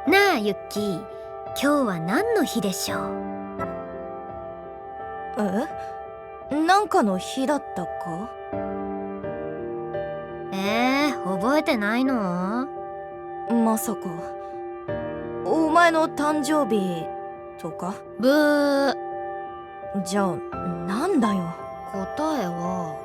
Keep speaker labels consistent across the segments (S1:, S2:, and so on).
S1: なあユッキー、今日は何の日でしょう？
S2: なんかの日だったか？
S1: 覚えてないの？
S2: まさかお前の誕生日とか？
S1: ブー。
S2: じゃあなんだよ。
S1: 答えは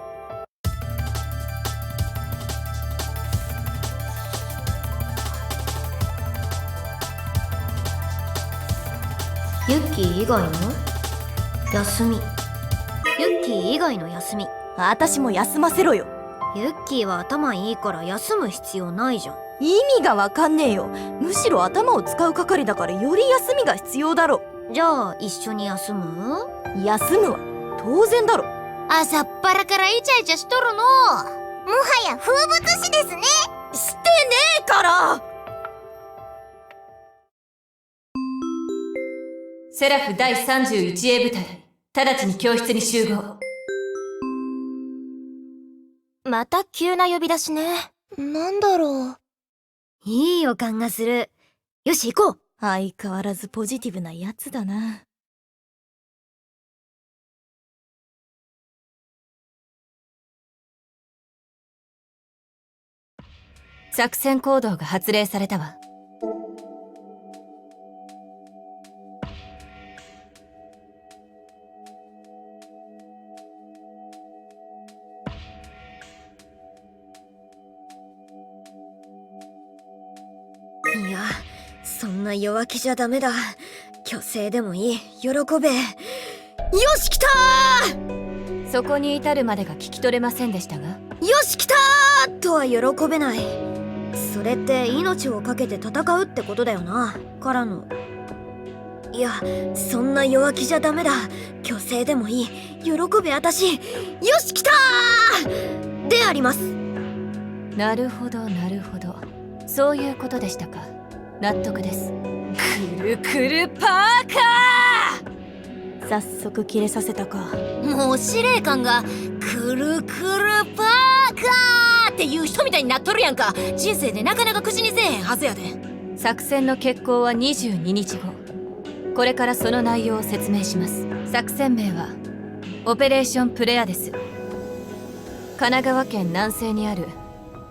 S1: ユッキー以外の休み。ユッキー以外の休み。
S2: 私も休ませろよ。
S1: ユッキーは頭いいから休む必要ないじゃん。
S2: 意味がわかんねえよ。むしろ頭を使う係だからより休みが必要だろ。
S1: じゃあ一緒に休む？
S2: 休むは当然だろ。
S1: 朝っぱらからイチャイチャしとるの。もはや風物詩ですね。
S2: してねえから。
S3: セラフ第31英部隊、直ちに教室に集合。
S2: また急な呼び出しね。なんだろう。
S1: いい予感がする。よし行こう。
S2: 相変わらずポジティブなやつだな。
S3: 作戦行動が発令されたわ。
S1: いや、そんな弱気じゃダメだ。虚勢でもいい。喜べ。よし来たー。
S3: そこに至るまでが聞き取れませんでしたが。
S1: よし来たーとは喜べない。それって命を懸けて戦うってことだよな。からの。いや、そんな弱気じゃダメだ。虚勢でもいい。喜べ私。よし来たーであります。
S3: なるほどなるほど、そういうことでしたか。納得です。くるくるパーカー。
S2: 早速切れさせたか。
S4: もう司令官がくるくるパーカーっていう人みたいになっとるやんか。人生でなかなか口にせえへんはずやで。
S3: 作戦の決行は22日後。これからその内容を説明します。作戦名はオペレーションプレアです。神奈川県南西にある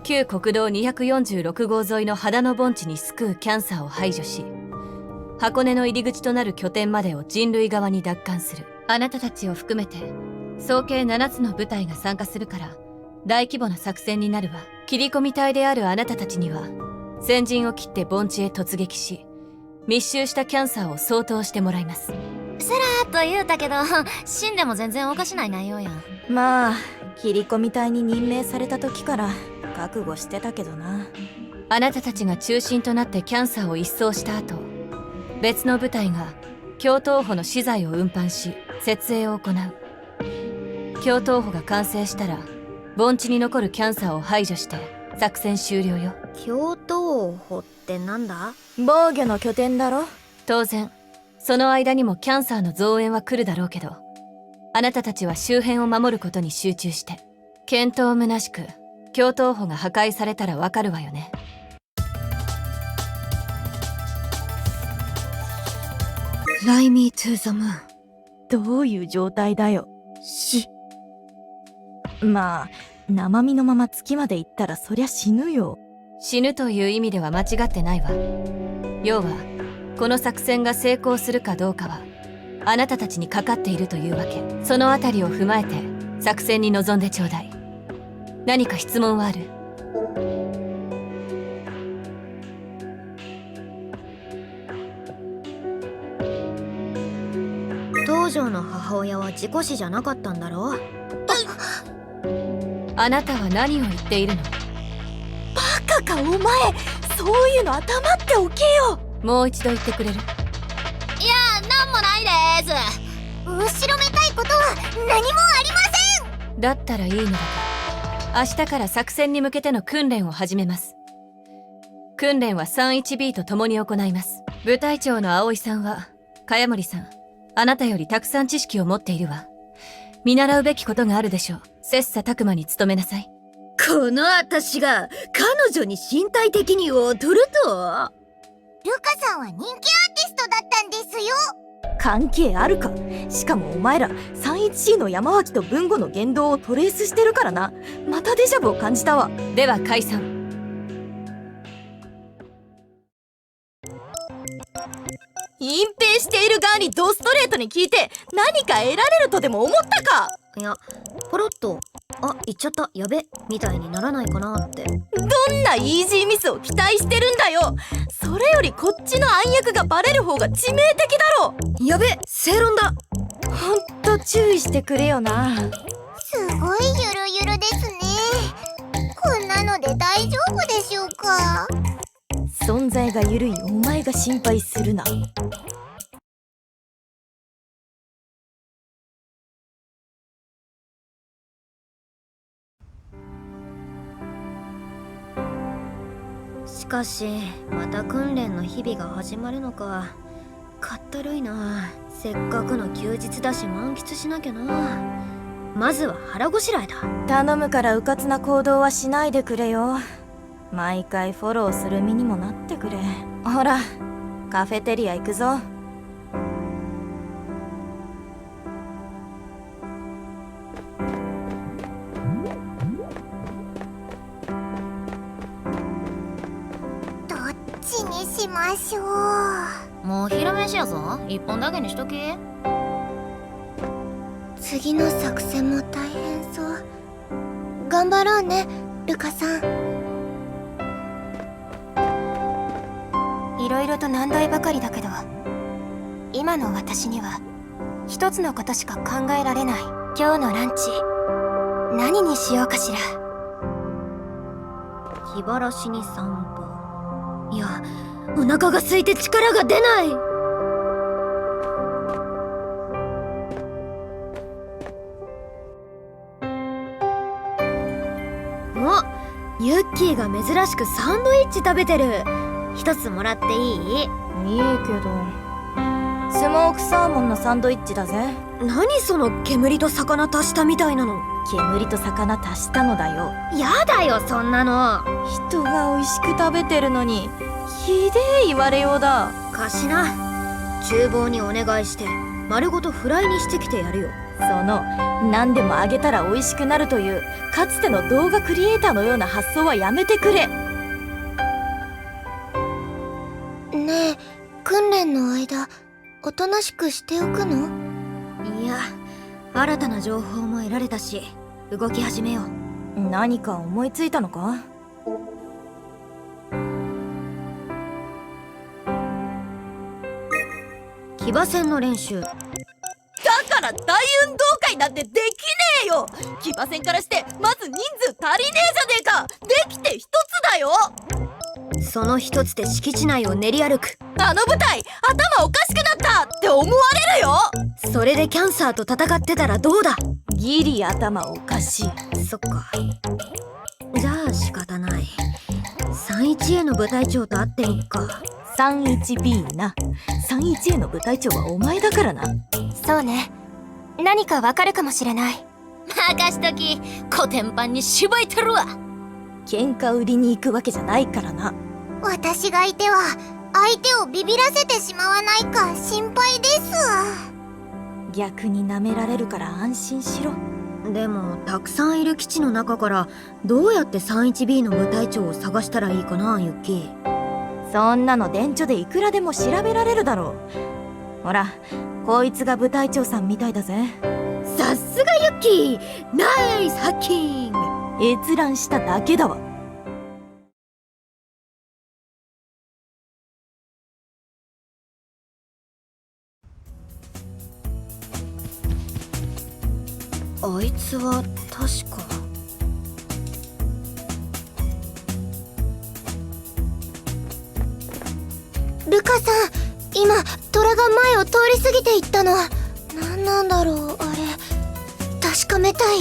S3: 旧国道246号沿いの秦野盆地に救うキャンサーを排除し、箱根の入り口となる拠点までを人類側に奪還する。あなたたちを含めて総計7つの部隊が参加するから大規模な作戦になるわ。切り込み隊であるあなたたちには先陣を切って盆地へ突撃し、密集したキャンサーを掃討してもらいます。
S4: さらっと言うたけど、死んでも全然おかしない内容やん。
S2: まあ切り込み隊に任命された時から覚悟してたけどな。
S3: あなたたちが中心となってキャンサーを一掃した後、別の部隊が京東補の資材を運搬し設営を行う。京東補が完成したら盆地に残るキャンサーを排除して作戦終了よ。
S1: 京東補ってなんだ？
S2: 防御の拠点だろ。
S3: 当然その間にもキャンサーの増援は来るだろうけど、あなたたちは周辺を守ることに集中して。健闘むなしく京東補が破壊されたらわかるわよね。
S1: Fly me to the moon。
S2: どういう状態だよ。まあ生身のまま月まで行ったらそりゃ死ぬよ。
S3: 死ぬという意味では間違ってないわ。要はこの作戦が成功するかどうかはあなたたちにかかっているというわけ。そのあたりを踏まえて作戦に臨んでちょうだい。何か質問はある？
S1: 東條の母親は事故死じゃなかったんだろ？
S3: あなたは何を言っているの？
S2: バカかお前。そういうのは黙っておけよ。
S3: もう一度言ってくれる？
S4: いや、なんもないです。後ろめたいことは何もありません。
S3: だったらいいのだが、明日から作戦に向けての訓練を始めます。訓練は 31B と共に行います。部隊長の葵さんは、茅森さん、あなたよりたくさん知識を持っているわ。見習うべきことがあるでしょう。切磋琢磨に努めなさい。
S1: この私が彼女に身体的に劣ると？
S5: ルカさんは人気アーティストだったんですよ。
S2: 関係あるか。しかもお前ら 31C の山脇と文吾の言動をトレースしてるからな。またデジャブを感じたわ。
S3: では解散。
S2: 隠蔽している側にドストレートに聞いて何か得られるとでも思ったか。
S1: いや、ポロッと「あ、言っちゃった、やべ」みたいにならないかなって。
S2: どんなイージーミスを期待してるんだよ。それよりこっちの暗躍がバレる方が致命的だろ。
S1: やべ、正論だ。
S2: ほんと注意してくれよな。
S5: すごいゆるゆるですね。こんなので大丈夫でしょうか。
S2: 存在が緩いお前が心配するな。
S1: しかしまた訓練の日々が始まるのか。かったるいな。せっかくの休日だし満喫しなきゃな。まずは腹ごしらえだ。
S2: 頼むから迂闊な行動はしないでくれよ。毎回フォローする身にもなってくれ。ほら、カフェテリア行くぞ。
S5: どっちにしましょう。
S4: もう昼飯やぞ。一本だけにしとき。
S5: 次の作戦も大変そう。頑張ろうね、ルカさん。
S6: いろいろと難題ばかりだけど、今の私には一つのことしか考えられない。今日のランチ何にしようかしら。
S1: 気晴らしに散歩。いや、お腹が空いて力が出ない。お、ユッキーが珍しくサンドイッチ食べてる。一つもらっていい？
S2: いいけど、スモークサーモンのサンドイッチだぜ。
S1: 何その煙と魚足したみたいなの。
S2: 煙と魚足したのだよ。
S1: やだよそんなの。
S2: 人が美味しく食べてるのにひでえ言われようだ。
S1: 貸しな。厨房にお願いして丸ごとフライにしてきてやるよ。
S2: その何でもあげたら美味しくなるというかつての動画クリエイターのような発想はやめてくれ。
S5: ねえ、訓練の間おとなしくしておくの？
S1: いや、新たな情報も得られたし動き始めよう。
S2: 何か思いついたのか？
S1: 騎馬戦の練習。
S2: だから大運動会なんてできねえよ。騎馬戦からしてまず人数足りねえじゃねえか。できて一つだよ。
S1: その一つで敷地内を練り歩く。
S2: あの舞台頭おかしくなったって思われるよ。
S1: それでキャンサーと戦ってたらどうだ。
S2: ギリ頭おかしい。
S1: そっか。じゃあ仕方ない。31A の部隊長と会ってみっか。
S2: 31B な。31A の部隊長はお前だからな。
S6: そうね、何かわかるかもしれない。
S4: 任しとき。コテンパンにしばいてるわ。
S2: 喧嘩売りに行くわけじゃないからな。
S5: 私がいては相手をビビらせてしまわないか心配です。
S2: 逆に舐められるから安心しろ。
S1: でもたくさんいる基地の中からどうやって 31B の部隊長を探したらいいかな、ユッキー。
S2: そんなの電池でいくらでも調べられるだろう。ほら、こいつが部隊長さんみたいだぜ。
S1: さすがユッキー、ナイスハッキング。
S2: 閲覧しただけだわ。
S1: あいつは確か。
S5: ルカさん、今虎が前を通り過ぎていったの。何なんだろうあれ。確かめたい。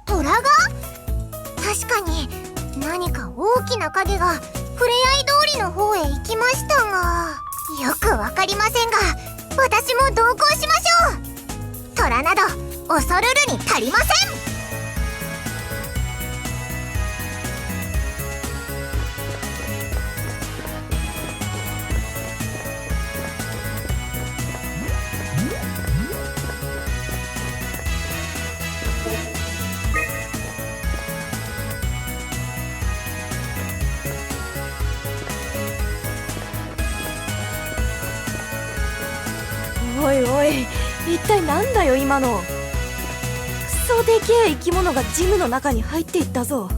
S5: 虎が？確かに影がふれあい通りの方へ行きましたが、よくわかりませんが私も同行しましょう。虎など恐るるに足りません。
S2: おいおい、一体なんだよ今の。クソでけえ生き物がジムの中に入っていったぞ。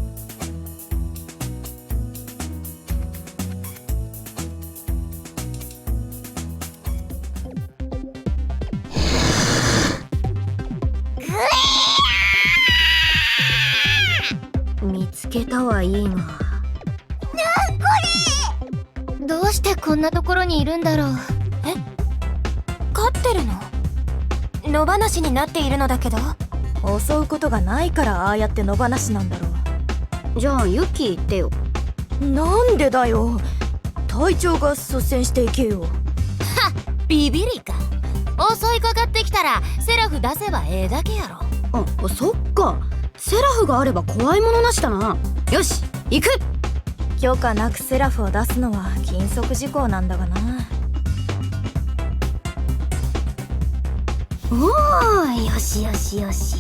S1: 見つけたはいいが、
S5: どうしてこんなところにいるんだろう。
S6: 飼ってるの？野放しになっているのだけど。
S2: 襲うことがないからああやって野放しなんだろ
S1: じゃあユキ言ってよ。
S2: う。なんでだよ。隊長が率先していけよ。
S4: ビビリか。襲いかかってきたらセラフ出せばええだけやろ。
S1: あ、そっか。セラフがあれば怖いものなしだな。よし、行く。
S2: 許可なくセラフを出すのは禁則事項なんだがな。
S1: おー、よしよしよし。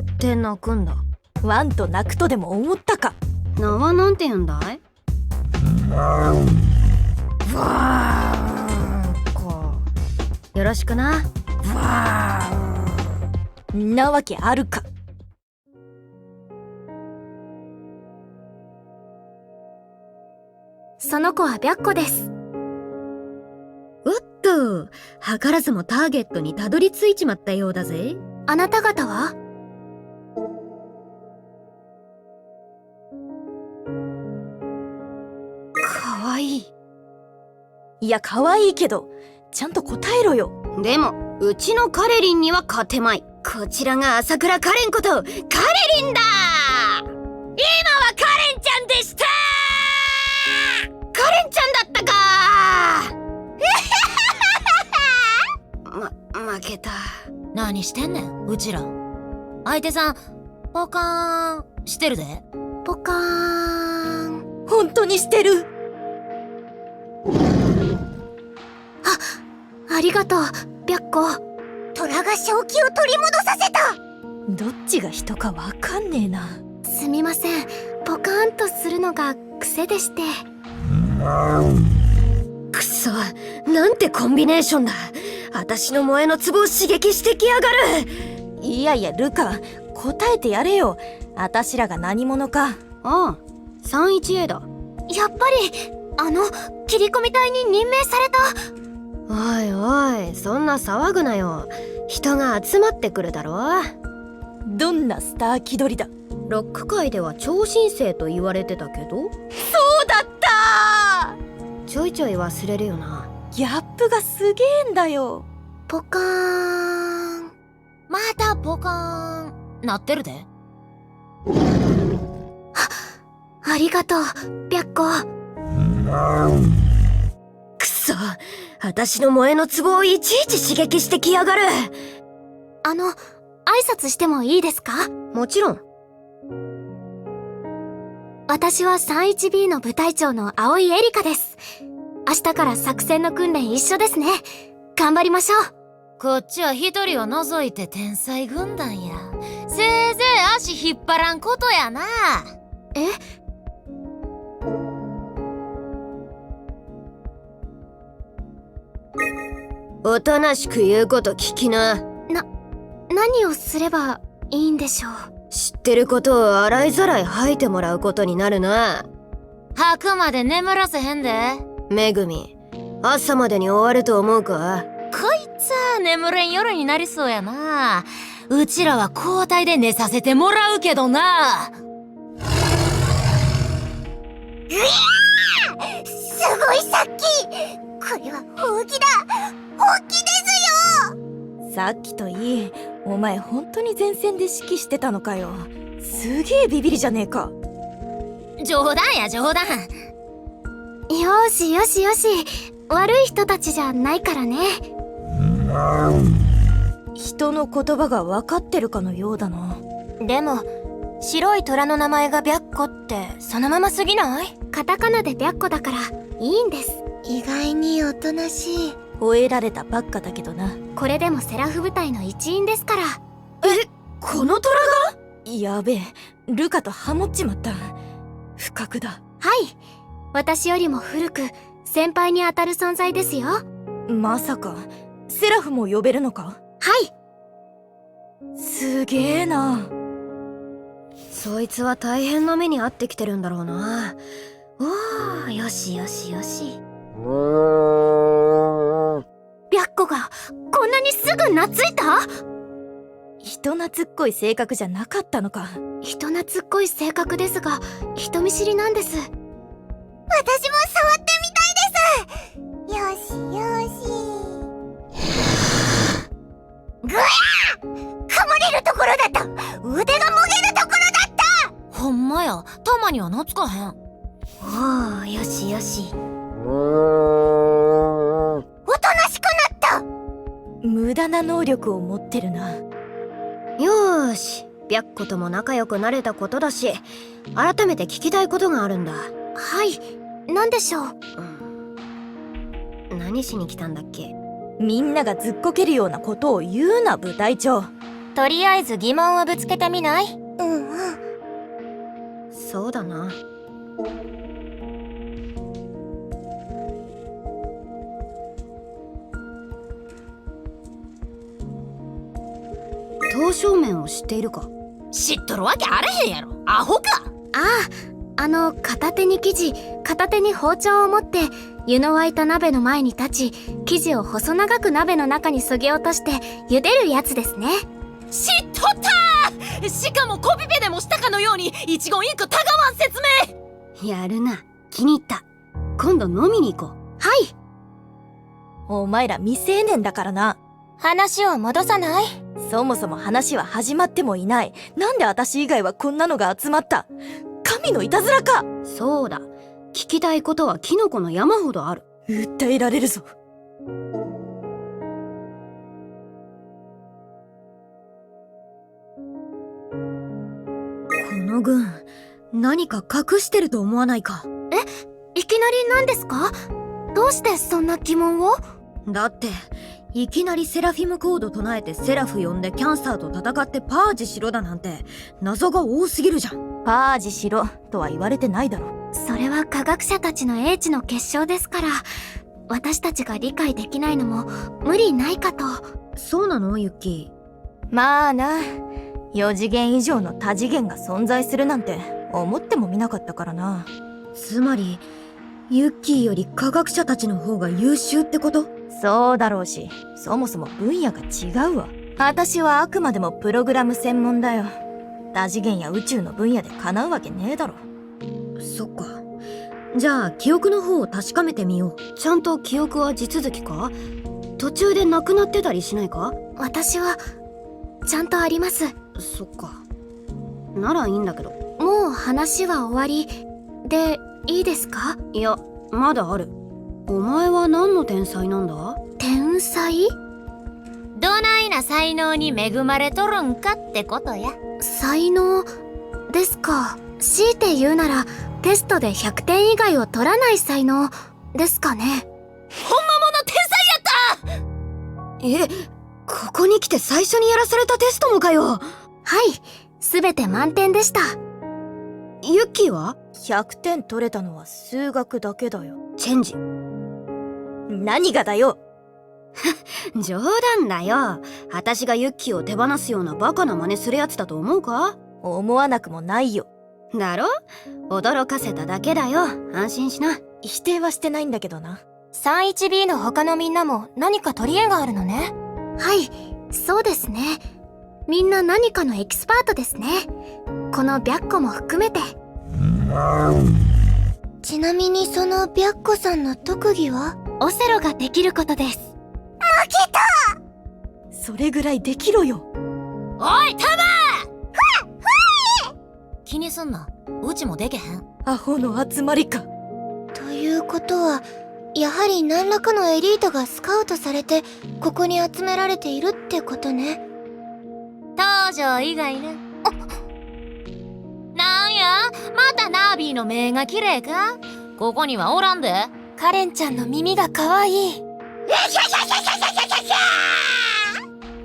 S1: って鳴くんだ。
S2: ワンと泣くとでも思ったか。
S1: 名はなんて言うんだい？よろしくな。
S2: なわけあるか。
S6: その子は白子です。
S1: おっと、図らずもターゲットにたどり着いちまったようだぜ。
S6: あなた方は？
S2: かわいい。いや、かわいいけどちゃんと答えろよ。
S1: でも、うちのカレリンには勝てまい。こちらが朝倉カレンことカレリンだ。今はカレンちゃんでした。カレンちゃんだったか。負けた。
S4: 何してんねんうちら。相手さんポカーンしてるで。
S6: ポカーン。
S2: 本当にしてる。
S6: ありがとう白子。
S5: 虎が正気を取り戻させた。
S2: どっちが人かわかんねえな。
S6: すみません、ポカーンとするのが癖でして。
S1: くそ、なんてコンビネーションだ。私の萌えのツボを刺激してきやがる。
S2: いやいやルカ、答えてやれよ。あたしらが何者か。
S1: ああ、31A だ。
S6: やっぱり切り込み隊に任命された。
S1: おいおい、そんな騒ぐなよ。人が集まってくるだろ。
S2: どんなスター気取りだ。
S1: ロック界では超新星と言われてたけど。
S2: そうだった
S1: ちょいちょい忘れるよな。
S2: ギャップがすげえんだよ。
S6: ポカーン。
S4: またポカーンなってるで。
S6: ありがとう白子。
S1: くそ、私の萌えのツボをいちいち刺激してきやがる。
S6: 挨拶してもいいですか？
S1: もちろん。
S6: 私は 31B の部隊長の青井エリカです。明日から作戦の訓練一緒ですね。頑張りましょう。
S4: こっちは一人を除いて天才軍団や。せいぜい足引っ張らんことやな。
S6: え？
S1: おとなしく言うこと聞きな。
S6: 何をすればいいんでしょう？
S1: 知ってることを洗いざらい吐いてもらうことになるな。
S4: 吐くまで眠らせへんで。
S1: めぐみ、朝までに終わると思うか？
S4: こいつは眠れん夜になりそうやな。うちらは交代で寝させてもらうけどな。
S5: すごいさっき。これは本気だ。本気ですよ。
S2: さっきといい、
S7: お前本当に前線で指揮してたのかよ。すげえビビりじゃねえか。
S4: 冗談や冗談。
S6: よしよしよし、悪い人たちじゃないからね。
S7: 人の言葉が分かってるかのようだな。
S6: でも白い虎の名前が白虎ってそのまますぎない？カタカナで白虎だからいいんです。
S5: 意外におとなしい。
S7: 吠えられたばっかだけどな。
S6: これでもセラフ部隊の一員ですから。
S1: この虎が？
S7: やべえ、ルカとハモっちまった。不覚だ。
S6: はい、私よりも古く先輩にあたる存在ですよ。は
S7: まさかセラフも呼べるのか？
S6: い。
S7: すげえな。
S1: そいつは大変な目に遭ってきてるんだろうな。おー、よしよしよし。
S6: 白虎がこんなにすぐ懐いた？
S7: 人懐っこい性格じゃなかったのか。
S6: 人懐っこい性格ですが人見知りなんです。
S5: 私も触ってみたいです。よしよし。ぐわー！噛まれるところだった。腕がもげるところだった。
S4: ほんまや、たまには懐かへん。
S1: おー、よしよし。
S5: おとなしくなった。
S7: 無駄な能力を持ってるな。
S1: よーし、白虎とも仲良くなれたことだし、改めて聞きたいことがあるんだ。
S6: はい、何でしょう？
S1: 何しに来たんだっけ？
S7: みんながずっこけるようなことを言うな、部隊長。
S6: とりあえず疑問をぶつけてみない？
S5: うんうん。
S1: そうだな。刀削麺を知っているか？
S4: 知っとるわけあれへんやろ、アホか。
S6: 片手に生地、片手に包丁を持って湯の沸いた鍋の前に立ち、生地を細長く鍋の中にそぎ落として茹でるやつですね。
S4: 知っとったー。しかもコピペでもしたかのように一言一句たがわん説明。
S1: やるな、気に入った。今度飲みに行こう。
S6: はい。
S7: お前ら未成年だからな。
S6: 話を戻さない？
S7: そもそも話は始まってもいない。なんで私以外はこんなのが集まった？神のいたずらか。
S1: そうだ、聞きたいことはキノコの山ほどある。
S7: 訴えられるぞ。
S1: この軍、何か隠してると思わないか？
S6: いきなり何ですか？どうしてそんな疑問を？
S1: だっていきなりセラフィムコード唱えてセラフ呼んでキャンサーと戦ってパージしろだなんて謎が多すぎるじゃん。
S7: パージしろとは言われてないだろ。
S6: それは科学者たちの英知の結晶ですから、私たちが理解できないのも無理ないかと。
S1: そうなのユッキ
S7: まあな、4次元以上の多次元が存在するなんて思ってもみなかったからな。
S1: ー？つまりユッキーより科学者たちの方が優秀ってこと？
S7: そうだろうし、そもそも分野が違うわ。私はあくまでもプログラム専門だよ。多次元や宇宙の分野で叶うわけねえだろ。
S1: そっか。じゃあ記憶の方を確かめてみよう。ちゃんと記憶は地続きか？途中でなくなってたりしないか？
S6: 私はちゃんとあります。
S1: そっか。ならいいんだけど。
S6: もう話は終わりでいいですか？
S1: いや、まだある。お前は何の天才なんだ？
S6: 天才？
S4: どないな才能に恵まれとるんかってことや。
S6: 才能ですか。強いて言うならテストで100点以外を取らない才能ですかね。
S4: 本物の天才やった。
S1: ここに来て最初にやらされたテストもかよ。
S6: はい、すべて満点でした。
S1: ユッキーは？
S7: 100点取れたのは数学だけだよ。
S1: チェンジ。
S7: 何がだよ。
S1: 冗談だよ。私がユッキーを手放すようなバカな真似するやつだと思うか？
S7: 思わなくもないよ。
S1: だろ？驚かせただけだよ。安心しな。
S7: 否定はしてないんだけどな。
S6: 31B の他のみんなも何か取り柄があるのね。はい、そうですね。みんな何かのエキスパートですね。この白虎も含めて。
S5: ちなみにその白虎さんの特技は？
S6: オセロができることです。
S7: それぐらいできろよ。
S4: おいタマ気にすんな、うちもでけへん。
S7: アホの集まりか。
S5: ということはやはり何らかのエリートがスカウトされてここに集められているってことね。
S4: 東条以外ね。なんや、またナービーの目が綺麗か。ここにはおらんで。
S6: カレンちゃんの耳が可愛い。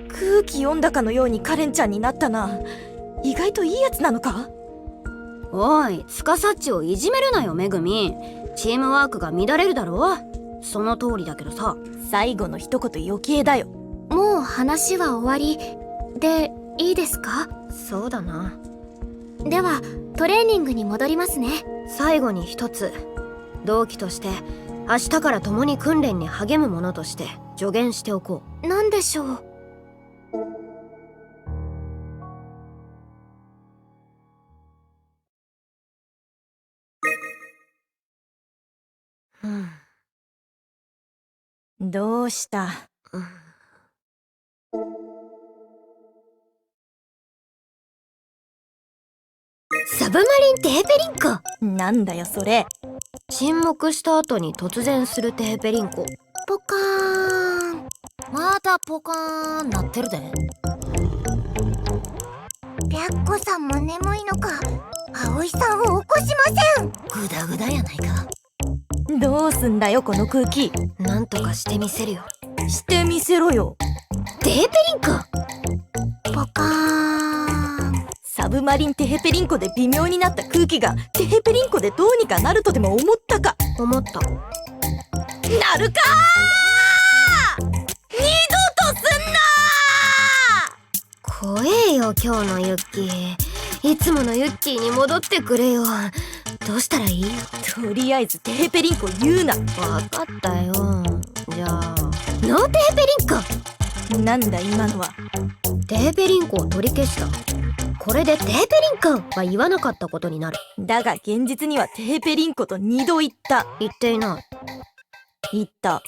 S7: 空気読んだかのようにカレンちゃんになったな。意外といいやつなのか。
S1: おい、スカサッチをいじめるなよめぐみ。チームワークが乱れるだろ。その通りだけどさ。
S7: 最後の一言余計だよ。
S6: もう話は終わりでいいですか？
S1: そうだな。
S6: ではトレーニングに戻りますね。
S1: 最後に一つ、同期として明日から共に訓練に励む者として助言しておこう。
S6: 何でしょう？
S7: どうした？
S1: サブマリンテーペリンコ。
S7: なんだよそれ。
S1: 沈黙した後に突然するテーペリンコ。
S6: ポカーン。
S4: またポカーンなってるで。
S5: 白子さんも眠いのか。葵さんを起こしません。
S4: グダグダやないか。
S7: どうすんだよこの空気。
S1: なんとかしてみせるよ。
S7: してみせろよ。
S1: テーペリンコ。
S6: ポカーン。
S7: サブマリンテヘペリンコで微妙になった空気がテヘペリンコでどうにかなるとでも思ったか。
S1: 思った。
S2: なるかー。二度とすんな
S1: 怖えよ今日のユッキー。いつものユッキーに戻ってくれよ。どうしたらいい？
S7: とりあえずテヘペリンコ言うな。
S1: わかったよ。じゃあノーテーペリンコ。
S7: なんだ今のは。
S1: テーペリンコを取り消した。これでテーペリンコは言わなかったことになる。
S7: だが現実にはテヘペリンコと2度言った。
S1: 言っていない。
S7: 言った。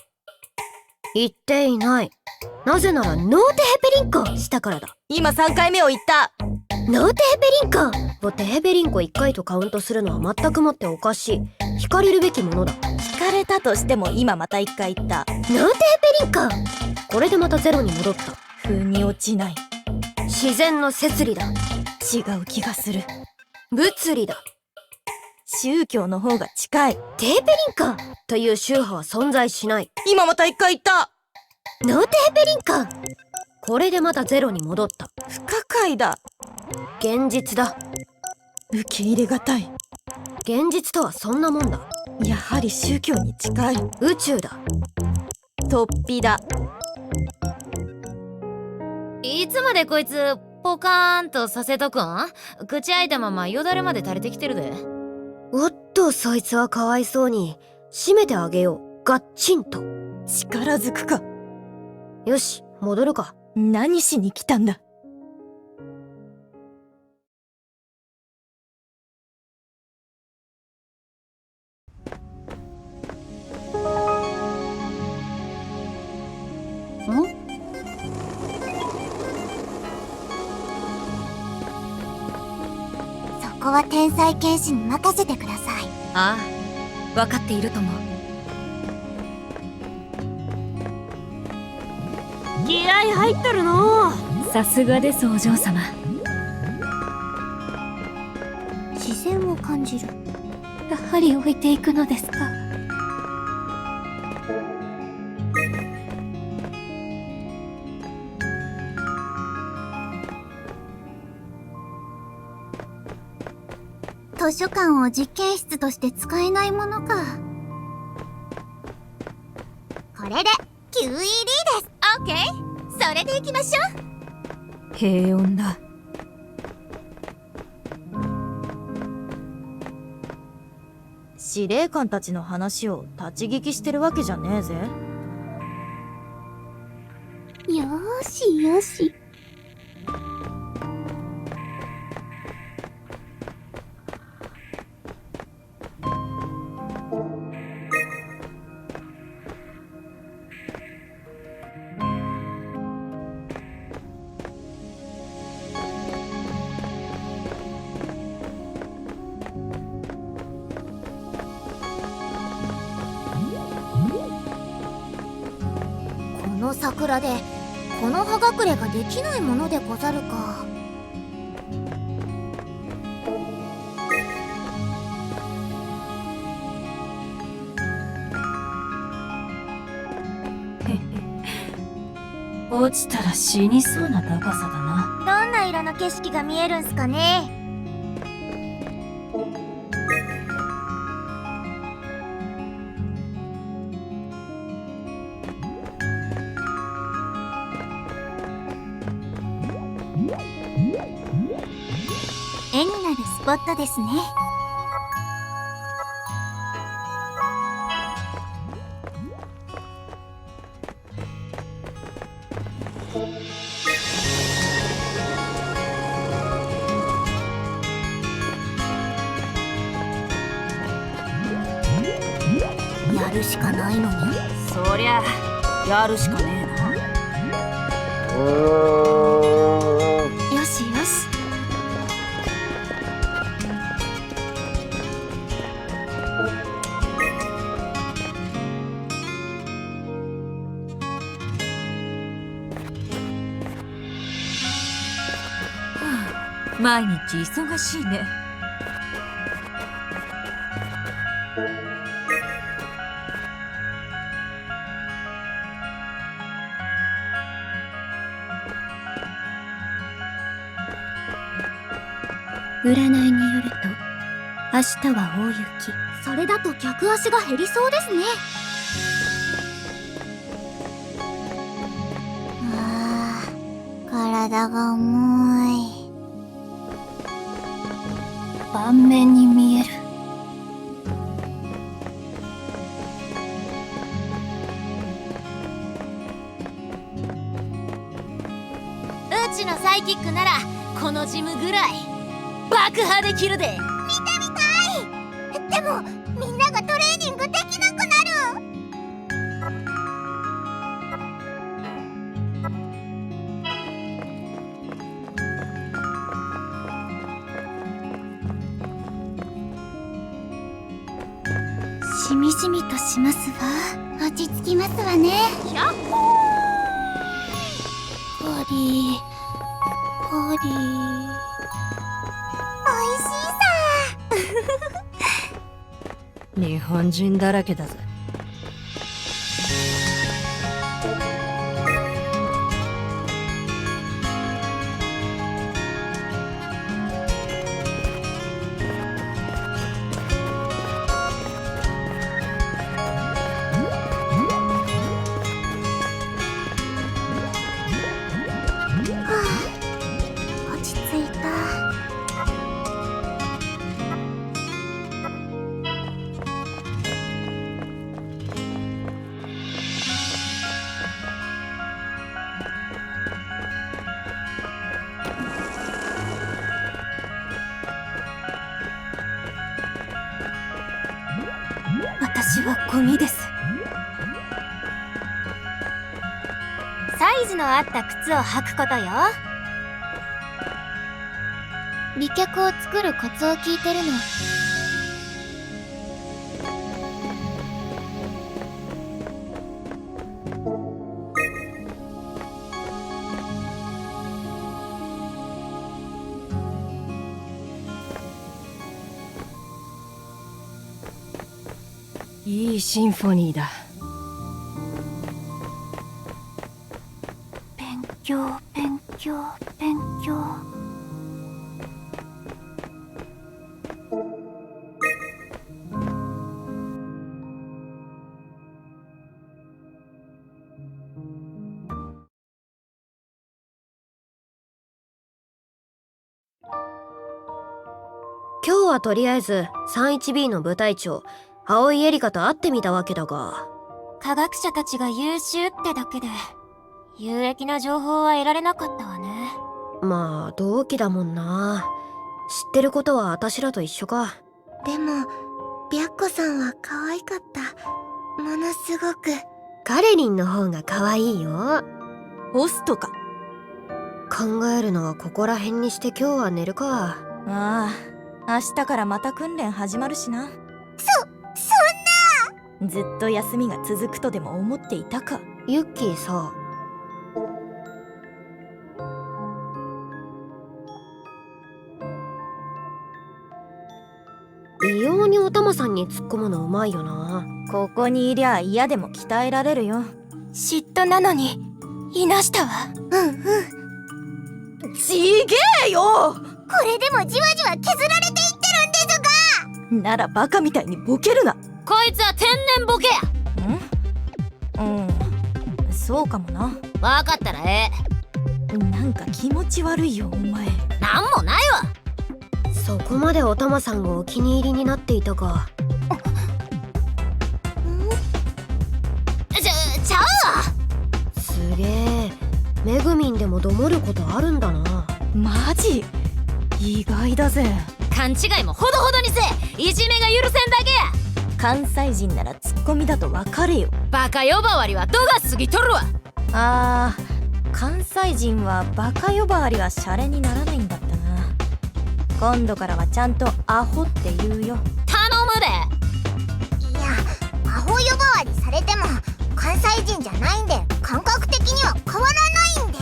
S1: 言っていない。なぜならノーテーペリンコしたからだ。
S7: 今3回目を言った。
S1: ノーテーペリンコをテーペリンコ1回とカウントするのは全くもっておかしい。惹かれるべきものだ。
S7: 聞かれたとしても今また1回言った。
S1: ノーテーペリンコ。これでまたゼロに戻った。
S7: 風に落ちない。
S1: 自然の摂理だ。
S7: 違う気がする。
S1: 物理だ。
S7: 宗教の方が近い。
S1: テーペリンコという宗派は存在しない。
S7: 今また1回言った。
S1: ノーテーペリンコ。これでまたゼロに戻った。
S7: 不可解だ。
S1: 現実だ。
S7: 受け入れがたい。
S1: 現実とはそんなもんだ。
S7: やはり宗教に近い。
S1: 宇宙だ。
S7: 突飛だ。
S4: いつまでこいつポカーンとさせとくん？口開いたままよだれまで垂れてきてるで。
S1: おっとそいつはかわいそうに。締めてあげよう。ガッチンと。
S7: 力ずくか。
S1: よし戻るか。
S7: 何しに来たんだ。
S5: そこは天才剣士に任せてください。
S3: ああ、分かっているとも。
S1: 気合入っとるの。
S3: さすがですお嬢様。
S6: 自然を感じる。やはり置いていくのですか？
S5: 図書館を実験室として使えないものか。これで QED です。
S2: オッケー、それでいきましょう。
S3: 平穏だ。
S7: 司令官たちの話を立ち聞きしてるわけじゃねえぜ。
S6: よーしよし。
S5: の桜でこの葉隠れができないものでござるか。
S3: 落ちたら死にそうな高さだな。
S5: どんな色の景色が見えるんすかね。絵になるスポットですね。やるしかないのに。
S4: そりゃやるしかねえな。
S6: よしよし。
S4: 毎日忙しいね。
S6: 占いによると明日は大雪。それだと客足が減りそうですね。
S5: あー、体が重い。
S6: 盤面に見える。
S4: うちのサイキックならこのジムぐらい爆破できるで。
S5: でもみんながトレーニングできなくなる。
S6: しみじみとしますわ。
S5: 落ち着きますわね。
S6: ポリポリ。
S5: おいしいさ。
S7: 日本人だらけだぜ。
S5: 落ち着いた。
S6: 私はゴミです。
S5: サイズの合った靴を履くことよ。
S6: 美脚を作るコツを聞いてるの。
S7: いいシンフォニーだ。
S6: 勉強勉強勉強。
S1: 今日はとりあえず 31B の部隊長青井エリカと会ってみたわけだが、
S6: 科学者たちが優秀ってだけで有益な情報は得られなかったわね。
S1: まあ同期だもんな。知ってることは私らと一緒か。
S5: でも白子さんは可愛かった。ものすごく。
S1: カレリンの方が可愛いよ。
S7: ホストか。
S1: 考えるのはここら辺にして今日は寝るか。
S7: ああ、明日からまた訓練始まるしな。ずっと休みが続くとでも思っていたか。
S1: ユッキーさ、もにおたまさんに突っ込むのうまいよな。
S7: ここにいりゃ嫌でも鍛えられるよ。
S6: 嫉妬なのにいなしたわ。
S2: ちげえよ。
S5: これでもじわじわ削られていってるんですが。
S7: ならバカみたいにボケるな。
S4: こいつは天然ボケや。
S7: そうかもな。
S4: わかったら
S7: なんか気持ち悪いよお前。
S4: なんもないわ。
S1: そこまでおたまさんがお気に入りになっていたか。
S4: ちゃうわ。
S1: すげえ、めぐみんでもどもることあるんだな。
S7: マジ意外だぜ。
S4: 勘違いもほどほどにせえ。いじめが許せんだけや。
S7: 関西人ならツッコミだと分かれよ。
S4: バカ呼ばわりは度が過ぎとるわ。
S7: 関西人はバカ呼ばわりはシャレにならないんだったな。今度からはちゃんとアホって言うよ。
S4: 頼むで。
S5: いや、アホ呼ばわりされても関西人じゃないんで感覚的には変わらないんで。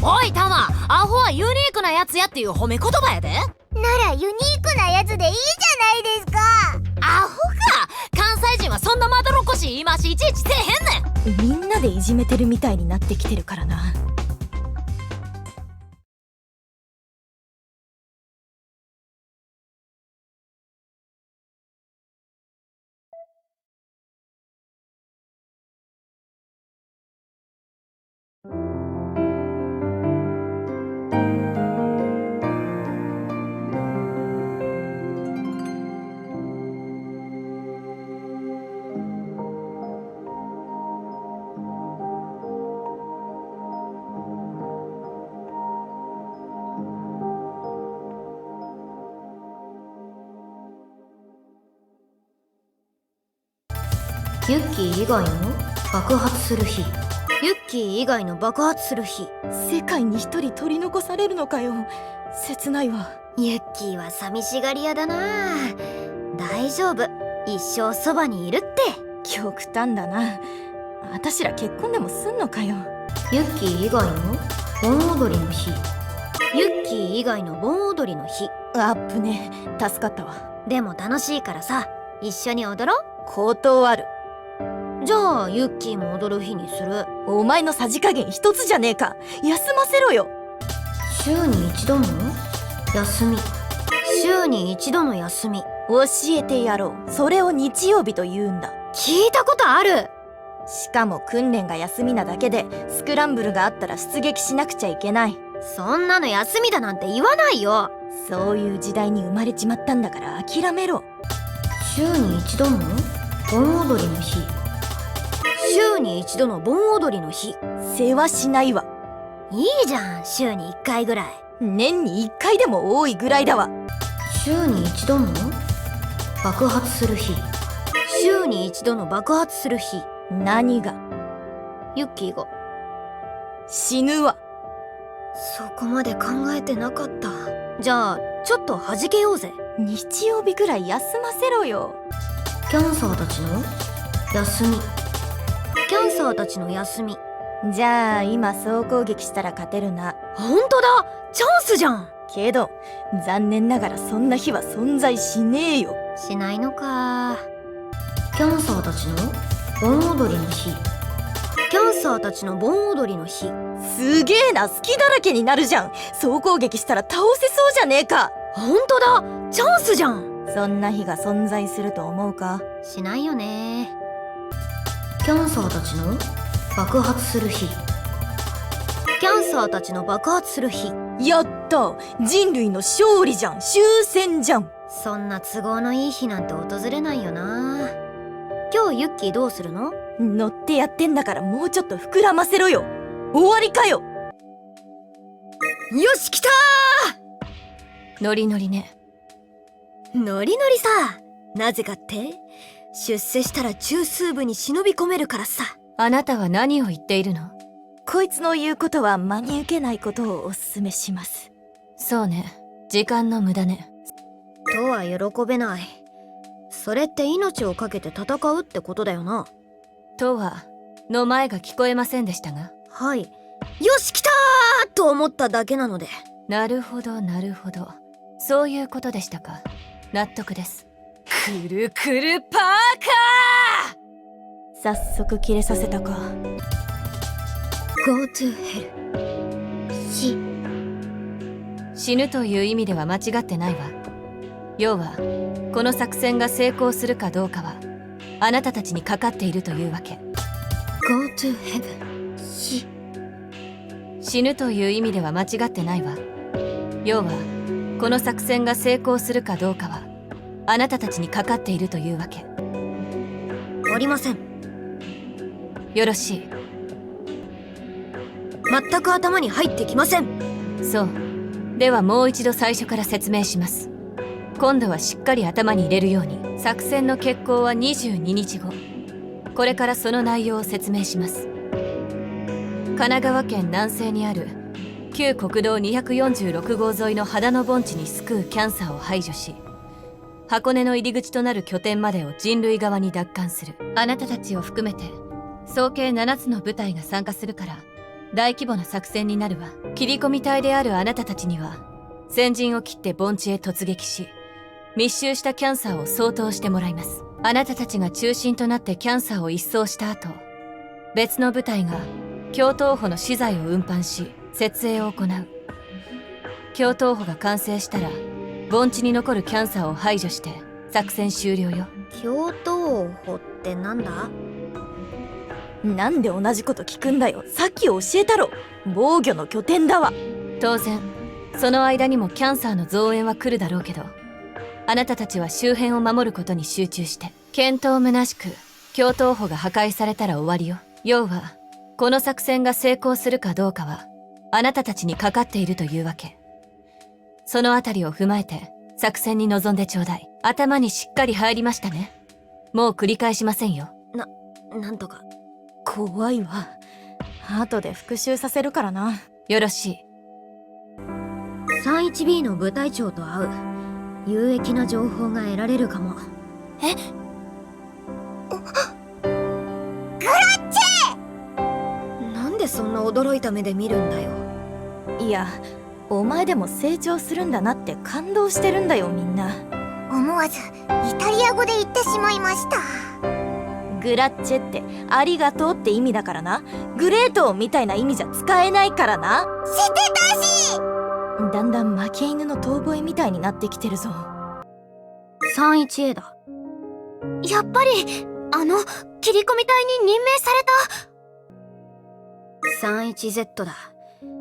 S4: おいタマ、アホはユニークなやつやっていう褒め言葉やで。
S5: ならユニークなやつでいいじゃないですか。
S4: アホか。関西人はそんなまどろっこしい言い回しいちいちせえへんねん。
S7: みんなでいじめてるみたいになってきてるからな。
S1: ユッキー以外の爆発する日。ユッキー以外の爆発する日。
S7: 世界に一人取り残されるのかよ。切ないわ。
S1: ユッキーは寂しがり屋だな。大丈夫、一生そばにいるって。
S7: 極端だな。私ら結婚でもすんのかよ。
S1: ユッキー以外の盆踊りの日。ユッキー以外の盆踊りの日。
S7: あっぶね、助かったわ。
S1: でも楽しいからさ、一緒に踊ろう。
S7: 断る。
S1: じゃあユッキーも踊る日にする。
S7: お前のさじ加減一つじゃねえか。休ませろよ。
S1: 週に一度の休み。週に一度の休み。
S7: 教えてやろう。それを日曜日と言うんだ。
S1: 聞いたことある。
S7: しかも訓練が休みなだけでスクランブルがあったら出撃しなくちゃいけない。
S1: そんなの休みだなんて言わないよ。
S7: そういう時代に生まれちまったんだから諦めろ。
S1: 週に一度の盆踊りの日。週に一度の盆踊りの日。
S7: 世話しないわ。
S1: いいじゃん、週に1回ぐらい。
S7: 年に1回でも多いぐらいだわ。
S1: 週に一度の爆発する日。週に一度の爆発する日。
S7: 何が？
S1: ユッキーが。
S7: 死ぬわ。
S1: そこまで考えてなかった。じゃあちょっと弾けようぜ。
S7: 日曜日ぐらい休ませろよ。
S1: キャンサーたちの休み。キャンサーたちの休み。
S7: じゃあ今総攻撃したら勝てるな。
S1: ほんとだ、チャンスじゃん。
S7: けど残念ながらそんな日は存在しねえよ。
S1: しないのか。キャンサーたちの盆踊りの日。キャンサーたちの盆踊りの日。
S7: すげえな、好きだらけになるじゃん。総攻撃したら倒せそうじゃねえか。
S1: ほんとだ、チャンスじゃん。
S7: そんな日が存在すると思うか？
S1: しないよね。キャンサーたちの爆発する日。キャンサーたちの爆発する日。
S7: やった、人類の勝利じゃん。終戦じゃん。
S1: そんな都合のいい日なんて訪れないよな。今日ユッキーどうするの？
S7: 乗ってやってんだからもうちょっと膨らませろよ。終わりかよ。
S1: よし来た
S3: ノリノリね。
S1: ー。ノリノリさ。なぜかって出世したら中枢部に忍び込めるからさ。
S3: あなたは何を言っているの？
S7: こいつの言うことは真に受けないことをお勧めします。
S3: そうね、時間の無駄ね。
S1: とは喜べない。それって命を懸けて戦うってことだよな。
S3: とはの前が聞こえませんでしたが。
S1: はい。よし来たーと思っただけなので。
S3: なるほどなるほど、そういうことでしたか。納得です。くるくるパーカ
S7: 早速切れさせたか。
S1: Go to hell。
S3: 死ぬという意味では間違ってないわ。要はこの作戦が成功するかどうかはあなたたちにかかっているというわけ。
S1: Go to heaven。
S3: 死ぬという意味では間違ってないわ。要はこの作戦が成功するかどうかはあなたたちにかかっているというわけ。
S1: ありません。
S3: よろしい。
S1: 全く頭に入ってきません。
S3: そう。ではもう一度最初から説明します。今度はしっかり頭に入れるように。作戦の決行は22日後。これからその内容を説明します。神奈川県南西にある旧国道246号沿いの秦野盆地に救うキャンサーを排除し、箱根の入り口となる拠点までを人類側に奪還する。あなたたちを含めて総計7つの部隊が参加するから大規模な作戦になるわ。切り込み隊であるあなたたちには先陣を切って盆地へ突撃し、密集したキャンサーを掃討してもらいます。あなたたちが中心となってキャンサーを一掃した後、別の部隊が京東補の資材を運搬し設営を行う。京東補が完成したら盆地に残るキャンサーを排除して作戦終了よ。
S1: 京東補ってなんだ？
S7: なんで同じこと聞くんだよ。さっき教えたろ。防御の拠点だわ。
S3: 当然その間にもキャンサーの増援は来るだろうけど、あなたたちは周辺を守ることに集中して、健闘むなしく京東補が破壊されたら終わりよ。要はこの作戦が成功するかどうかはあなたたちにかかっているというわけ。そのあたりを踏まえて作戦に臨んでちょうだい。頭にしっかり入りましたね。もう繰り返しませんよ。
S1: なんとか。
S7: 怖いわ。後で復習させるからな。
S3: よろしい。
S1: 31B の部隊長と会う。有益な情報が得られるかも。
S5: グラッチェ！
S1: なんでそんな驚いた目で見るんだよ。
S7: いや、お前でも成長するんだなって感動してるんだよ、みんな。
S5: 思わずイタリア語で言ってしまいました。
S7: グラッチェってありがとうって意味だからな。グレートみたいな意味じゃ使えないからな。
S5: してたし！
S7: だんだん負け犬の遠吠えみたいになってきてるぞ。
S1: 31A だ。
S6: やっぱり切り込み隊に任命された。
S1: 31Z だ。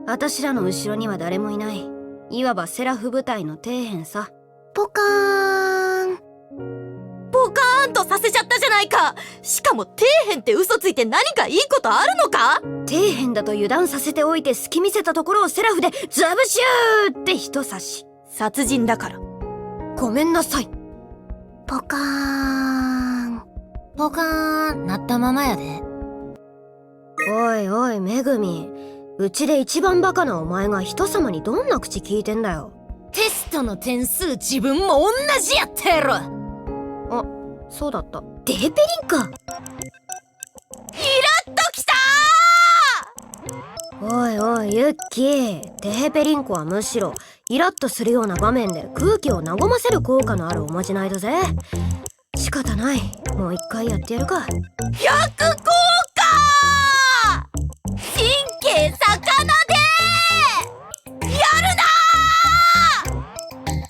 S1: 私らの後ろには誰もいない。いわばセラフ部隊の底辺さ。
S6: ポカーン。
S2: ポカーンとさせちゃったじゃないか。しかも底辺って嘘ついて何かいいことあるのか？
S1: 底辺だと油断させておいて隙見せたところをセラフでザブシューって一刺し。
S7: 殺人だから。
S1: ごめんなさい。
S6: ポカーン。ポカーンなったままやで。
S1: おいおいめぐみ、うちで一番バカなお前が人様にどんな口聞いてんだよ。
S4: テストの点数自分も同じやったやろ。
S1: あ、そうだった。デーペリンか。
S2: イラッときた
S1: おいおいユッキー、テヘペリンコはむしろイラッとするような場面で空気を和ませる効果のあるおまじないだぜ。仕方ない、もう一回やってやるか。
S2: 逆効果！神経魚でやるな！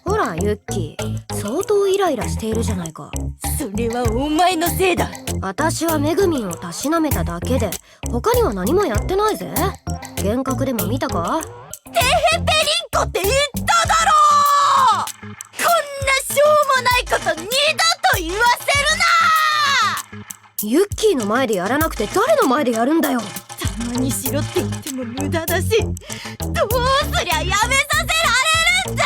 S1: ほらユッキー、相当イライラしているじゃないか。
S2: それはお前のせいだ。
S1: 私はめぐみんをたしなめただけで他には何もやってないぜ。幻覚でも見たか？
S2: テヘペリンコって言っただろう！こんなしょうもないこと二度と言わせるな！
S1: ユッキーの前でやらなくて誰の前でやるんだよ。
S2: たまにしろって言っても無駄だし、どうすりゃやめさせられるんだ！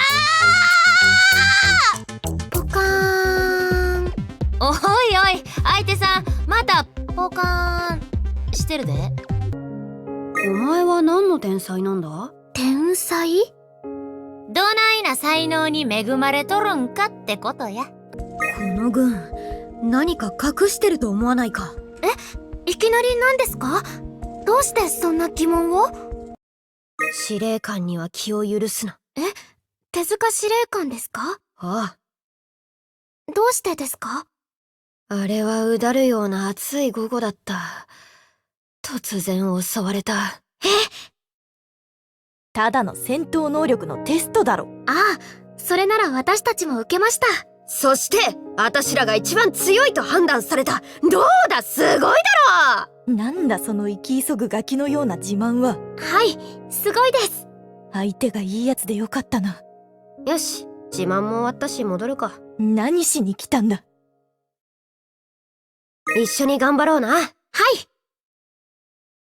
S6: ポカーン。おいおい、相手さんまたポカーンしてるで。
S1: お前は何の天才なんだ？
S6: 天才？どないな才能に恵まれとるんかってことや。
S1: この軍、何か隠してると思わないか？
S6: いきなり何ですか？どうしてそんな疑問を？
S1: 司令官には気を許すな。
S6: 手塚司令官ですか？
S1: ああ。
S6: どどうしてですか？
S1: あれはうだるような暑い午後だった。突然襲われた。
S7: ただの戦闘能力のテストだろ。
S6: ああ、それなら私たちも受けました。
S1: そして、あたしらが一番強いと判断された。どうだ、すごいだろ。
S7: なんだその生き急ぐガキのような自慢は。
S6: はい、すごいです。
S7: 相手がいいやつでよかったな。
S1: よし、自慢も終わったし戻るか。
S7: 何しに来たんだ。
S1: 一緒に頑張ろうな。
S6: はい。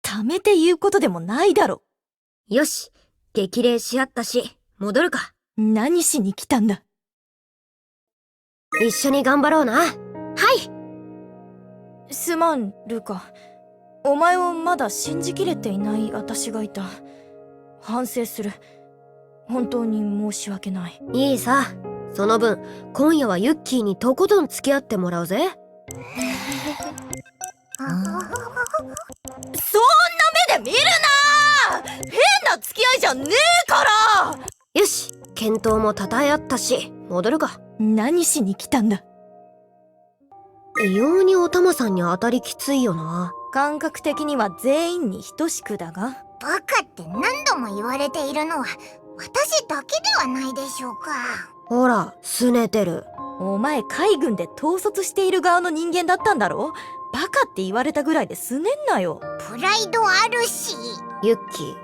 S7: 貯めて言うことでもないだろ。
S1: よし、激励し合ったし、戻るか。
S7: 何しに来たんだ。
S1: 一緒に頑張ろうな。
S6: はい。
S7: すまん、ルカ。お前をまだ信じきれていない私がいた。反省する。本当に申し訳ない。
S1: いいさ。その分、今夜はユッキーにとことん付き合ってもらうぜ。
S2: そんな目で見るなー。変な付き合いじゃねえから。
S1: よし、健闘も称え合ったし、戻るか。
S7: 何しに来たんだ。
S1: 異様にお玉さんに当たりきついよな。
S7: 感覚的には全員に等しくだが。
S5: バカって何度も言われているのは私だけではないでしょうか。
S1: ほら、拗ねてる。
S7: お前海軍で統率している側の人間だったんだろ。バカって言われたぐらいで拗ねんなよ。
S5: プライドあるし。
S1: ユッキー、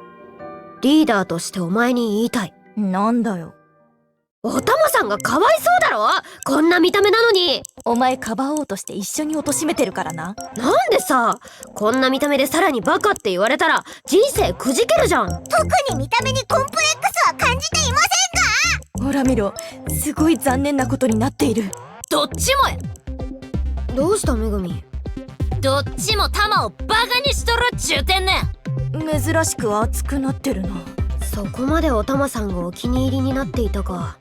S1: リーダーとしてお前に言いたい。
S7: なんだよ。
S1: お玉さんがかわいそうだろ。こんな見た目なのに。
S7: お前かばおうとして一緒に貶めてるからな。
S1: なんでさ、こんな見た目でさらにバカって言われたら人生くじけるじゃん。
S5: 特に見た目にコンプレックスは感じていませんか。
S7: ほら見ろ、すごい残念なことになっている。
S4: どっちもや。
S1: どうしためぐみ。
S4: どっちも玉をバカにしとるっちゅうてんねん。
S7: 珍しく熱くなってるな。
S1: そこまでお玉さんがお気に入りになっていたか。